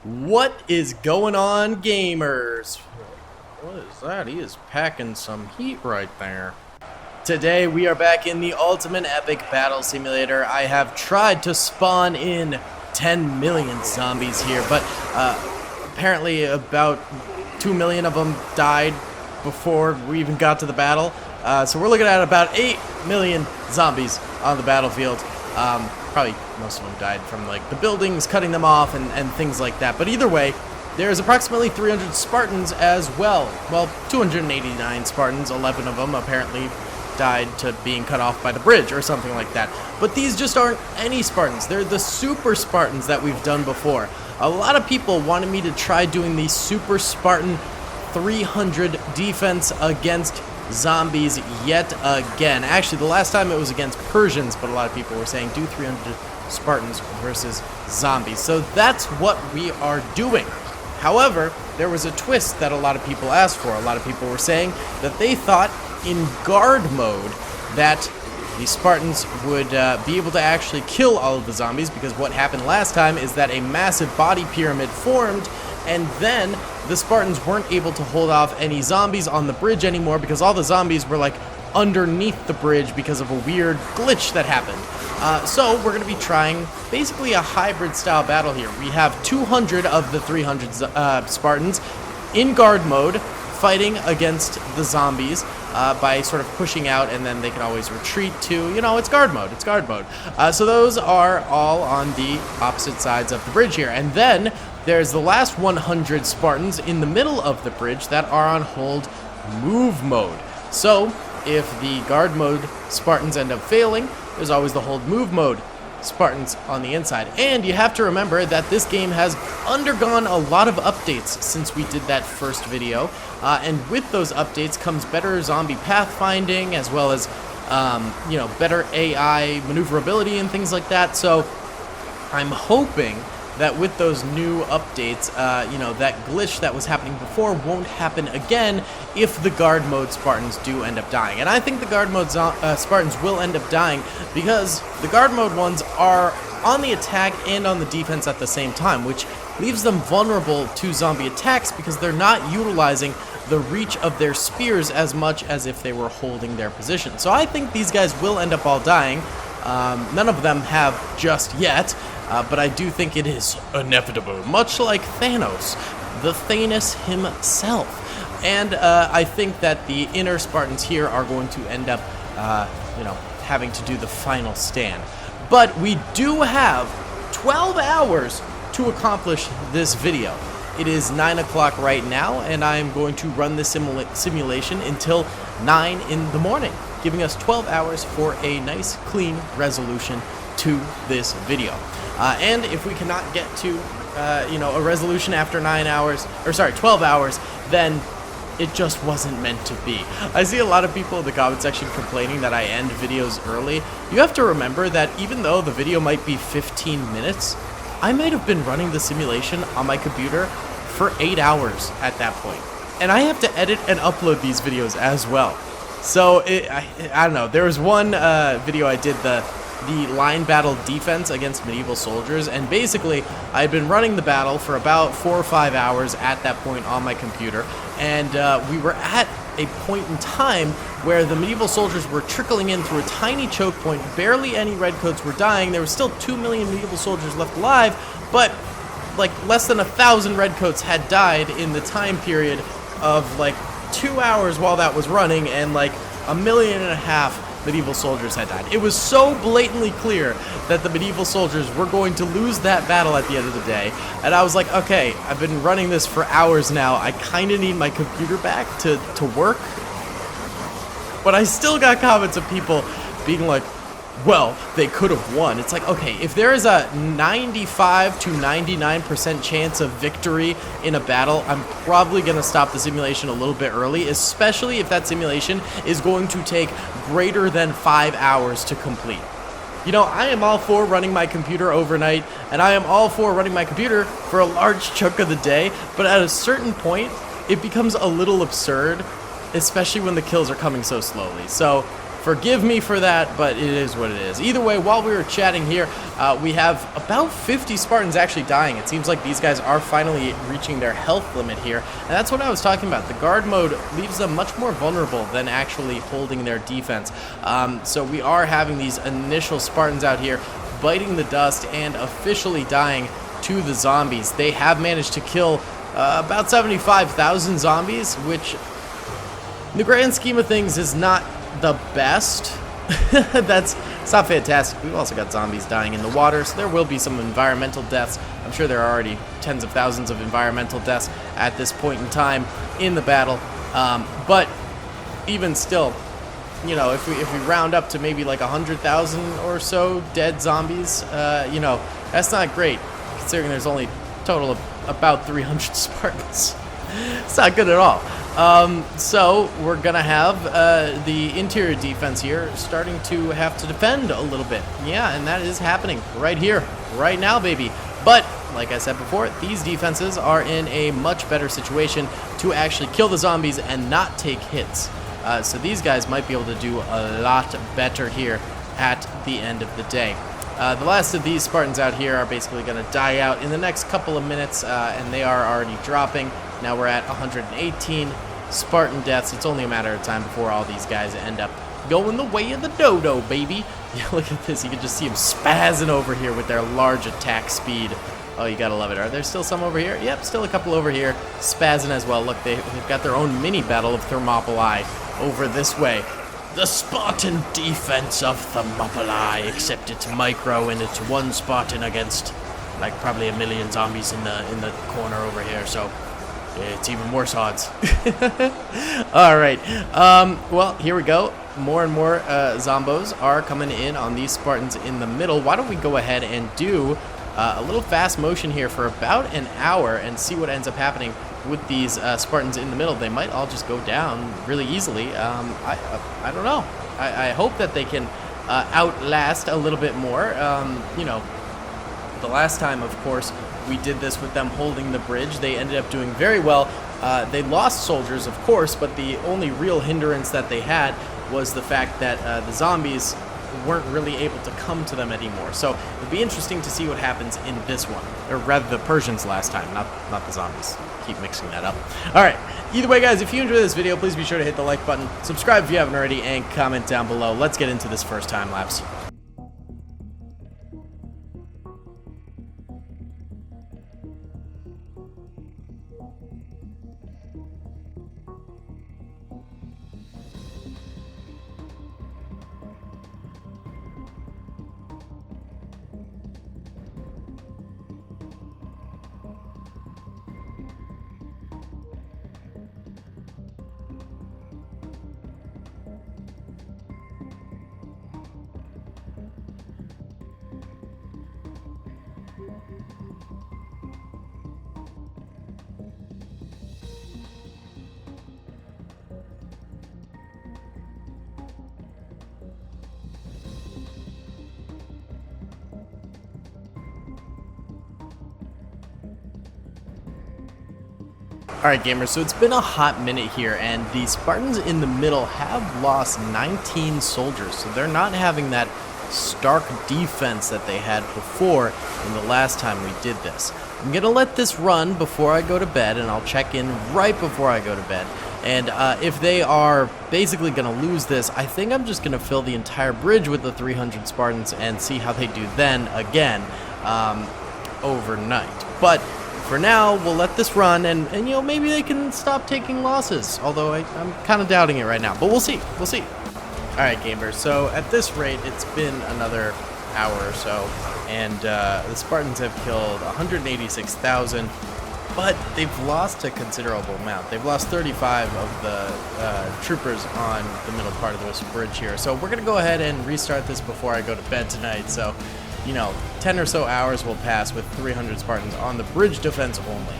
What is going on, gamers? What is that? He is packing some heat right there. Today we are back in the Ultimate Epic Battle Simulator. I have tried to spawn in 10 million zombies here, but apparently about 2 million of them died before we even got to the battle. So we're looking at about 8 million zombies on the battlefield. Probably most of them died from like the buildings cutting them off and things like that. But either way, there's approximately 300 Spartans as well. Well, 289 Spartans, 11 of them apparently died to being cut off by the bridge or something like that. But these just aren't any Spartans. They're the Super Spartans that we've done before. A lot of people wanted me to try doing the Super Spartan 300 defense against zombies yet again. Actually, the last time it was against Persians, but a lot of people were saying do 300 Spartans versus zombies. So that's what we are doing. However, there was a twist that a lot of people asked for. A lot of people were saying that they thought in guard mode that the Spartans would be able to actually kill all of the zombies, because what happened last time is that a massive body pyramid formed, and then the Spartans weren't able to hold off any zombies on the bridge anymore because all the zombies were like underneath the bridge because of a weird glitch that happened. So we're going to be trying basically a hybrid style battle here. We have 200 of the 300 Spartans in guard mode fighting against the zombies by sort of pushing out, and then they can always retreat to, it's guard mode. It's guard mode. So those are all on the opposite sides of the bridge here. And then there's the last 100 Spartans in the middle of the bridge that are on hold move mode. So if the guard mode Spartans end up failing, there's always the hold move mode Spartans on the inside. And you have to remember that this game has undergone a lot of updates since we did that first video. And with those updates comes better zombie pathfinding, as well as, better AI maneuverability and things like that. So I'm hoping that with those new updates, that glitch that was happening before won't happen again if the guard mode Spartans do end up dying. And I think the guard mode Spartans will end up dying because the guard mode ones are on the attack and on the defense at the same time, which leaves them vulnerable to zombie attacks because they're not utilizing the reach of their spears as much as if they were holding their position. So I think these guys will end up all dying. None of them have just yet. But I do think it is inevitable, much like Thanos, the Thanos himself. And I think that the inner Spartans here are going to end up, having to do the final stand. But we do have 12 hours to accomplish this video. It is 9 o'clock right now, and I am going to run this simulation until 9 in the morning, giving us 12 hours for a nice, clean resolution to this video. And if we cannot get to, a resolution after 12 hours, then it just wasn't meant to be. I see a lot of people in the comment section complaining that I end videos early. You have to remember that even though the video might be 15 minutes, I might have been running the simulation on my computer for 8 hours at that point. And I have to edit and upload these videos as well. So, I don't know, there was one video I did, the line battle defense against medieval soldiers, and basically I had been running the battle for about 4 or 5 hours at that point on my computer, and we were at a point in time where the medieval soldiers were trickling in through a tiny choke point. Barely any redcoats were dying. There were still 2 million medieval soldiers left alive, but like less than 1,000 redcoats had died in the time period of like 2 hours while that was running, and like 1.5 million medieval soldiers had died. It was so blatantly clear that the medieval soldiers were going to lose that battle at the end of the day, and I was like, okay, I've been running this for hours now, I kind of need my computer back to work. But I still got comments of people being like, well, they could have won. It's like, okay, if there is a 95 to 99% chance of victory in a battle, I'm probably going to stop the simulation a little bit early, especially if that simulation is going to take greater than 5 hours to complete. I am all for running my computer overnight, and I am all for running my computer for a large chunk of the day, but at a certain point, it becomes a little absurd, especially when the kills are coming so slowly. So Forgive me for that, but it is what it is. Either way, while we were chatting here, we have about 50 Spartans actually dying. It seems like these guys are finally reaching their health limit here, and that's what I was talking about. The guard mode leaves them much more vulnerable than actually holding their defense. So we are having these initial Spartans out here biting the dust and officially dying to the zombies. They have managed to kill about 75,000 zombies, which in the grand scheme of things is not the best. It's not fantastic. We've also got zombies dying in the water, so there will be some environmental deaths. I'm sure there are already tens of thousands of environmental deaths at this point in time in the battle. But even still, you know, if we round up to maybe like 100,000 or so dead zombies, you know, that's not great, considering there's only a total of about 300 Spartans. It's not good at all. So we're gonna have the interior defense here starting to have to defend a little bit. Yeah, and that is happening right here, right now, baby. But like I said before, these defenses are in a much better situation to actually kill the zombies and not take hits. So these guys might be able to do a lot better here at the end of the day. The last of these Spartans out here are basically going to die out in the next couple of minutes, and they are already dropping. Now we're at 118 Spartan deaths. It's only a matter of time before all these guys end up going the way of the dodo, baby. Yeah, look at this. You can just see them spazzing over here with their large attack speed. Oh, you gotta love it. Are there still some over here? Yep, still a couple over here. Spazzing as well. Look, they've got their own mini battle of Thermopylae over this way. The Spartan defense of Thermopylae, except it's micro and it's one Spartan against like probably a million zombies in the corner over here, so it's even worse odds. All right, well, here we go. More and more zombos are coming in on these Spartans in the middle. Why don't we go ahead and do a little fast motion here for about an hour and see what ends up happening with these Spartans in the middle. They might all just go down really easily. I don't know. I hope that they can outlast a little bit more. You know, the last time, of course, we did this with them holding the bridge. They ended up doing very well. They lost soldiers, of course, but the only real hindrance that they had was the fact that the zombies weren't really able to come to them anymore. So it'll be interesting to see what happens in this one, or rather the Persians last time, not the zombies. Keep mixing that up. All right, either way, guys, if you enjoyed this video, please be sure to hit the like button, subscribe if you haven't already, and comment down below. Let's get into this first time lapse. Alright gamers, so it's been a hot minute here, and the Spartans in the middle have lost 19 soldiers, so they're not having that stark defense that they had before in the last time we did this. I'm going to let this run before I go to bed, and I'll check in right before I go to bed. And if they are basically going to lose this, I think I'm just going to fill the entire bridge with the 300 Spartans and see how they do then again overnight. But for now, we'll let this run, and you know, maybe they can stop taking losses. Although I'm kind of doubting it right now, but we'll see. We'll see. All right, gamers. So at this rate, it's been another hour or so, and the Spartans have killed 186,000, but they've lost a considerable amount. They've lost 35 of the troopers on the middle part of this bridge here. So we're gonna go ahead and restart this before I go to bed tonight. So, you know, 10 or so hours will pass with 300 Spartans on the bridge defense only.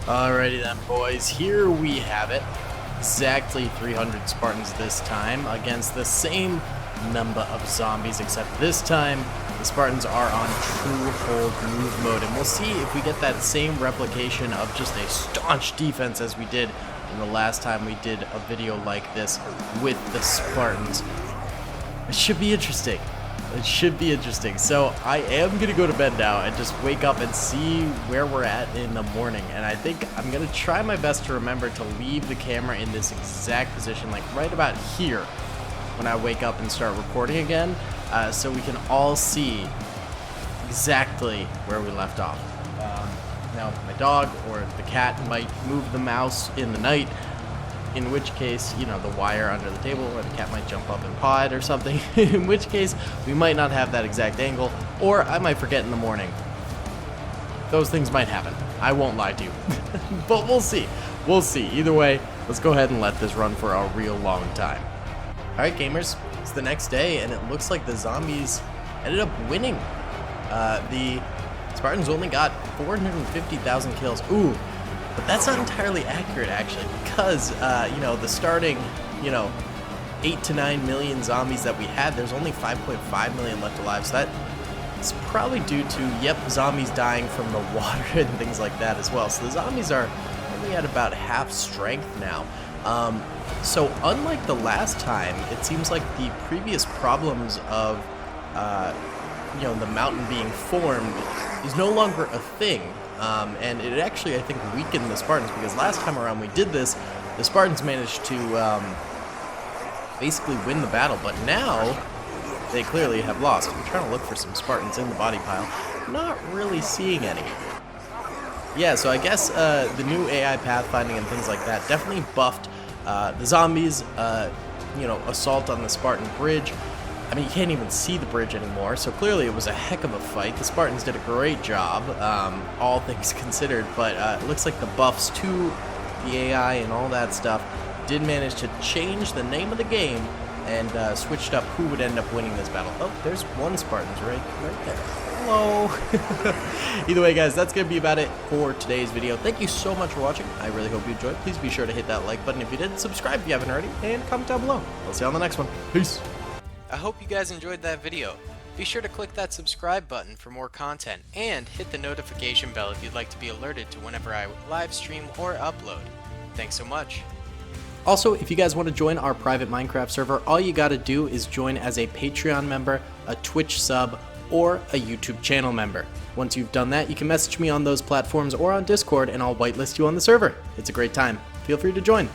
Alrighty then, boys, here we have it. Exactly 300 Spartans this time against the same number of zombies, except this time the Spartans are on true hold move mode, and we'll see if we get that same replication of just a staunch defense as we did in the last time we did a video like this with the Spartans. It should be interesting. It should be interesting. So I am gonna go to bed now and just wake up and see where we're at in the morning. And I think I'm gonna try my best to remember to leave the camera in this exact position, like right about here, when I wake up and start recording again, so we can all see exactly where we left off. Now my dog or the cat might move the mouse in the night, in which case, you know, the wire under the table, or the cat might jump up and paw it or something, in which case we might not have that exact angle, or I might forget in the morning. Those things might happen. I won't lie to you. But we'll see. We'll see. Either way, let's go ahead and let this run for a real long time. Alright gamers, it's the next day, and it looks like the zombies ended up winning. The Spartans only got 450,000 kills. Ooh, but that's not entirely accurate, actually, because, you know, the starting, 8 to 9 million zombies that we had, there's only 5.5 million left alive, so that is probably due to, yep, zombies dying from the water and things like that as well. So the zombies are only at about half strength now. So unlike the last time, it seems like the previous problems of, the mountain being formed is no longer a thing. And it actually, I think, weakened the Spartans, because last time around we did this, the Spartans managed to basically win the battle, but now they clearly have lost. I'm trying to look for some Spartans in the body pile. Not really seeing any. Yeah, so I guess the new AI pathfinding and things like that definitely buffed the zombies, assault on the Spartan bridge. I mean, you can't even see the bridge anymore, so clearly it was a heck of a fight. The Spartans did a great job, all things considered, but it looks like the buffs to the AI and all that stuff did manage to change the name of the game and switched up who would end up winning this battle. Oh, there's one Spartan's right there. Hello. Either way, guys, that's going to be about it for today's video. Thank you so much for watching. I really hope you enjoyed. Please be sure to hit that like button if you did, subscribe if you haven't already, and comment down below. I'll see you on the next one. Peace. I hope you guys enjoyed that video. Be sure to click that subscribe button for more content, and hit the notification bell if you'd like to be alerted to whenever I live stream or upload. Thanks so much. Also, if you guys want to join our private Minecraft server, all you gotta do is join as a Patreon member, a Twitch sub, or a YouTube channel member. Once you've done that, you can message me on those platforms or on Discord, and I'll whitelist you on the server. It's a great time. Feel free to join.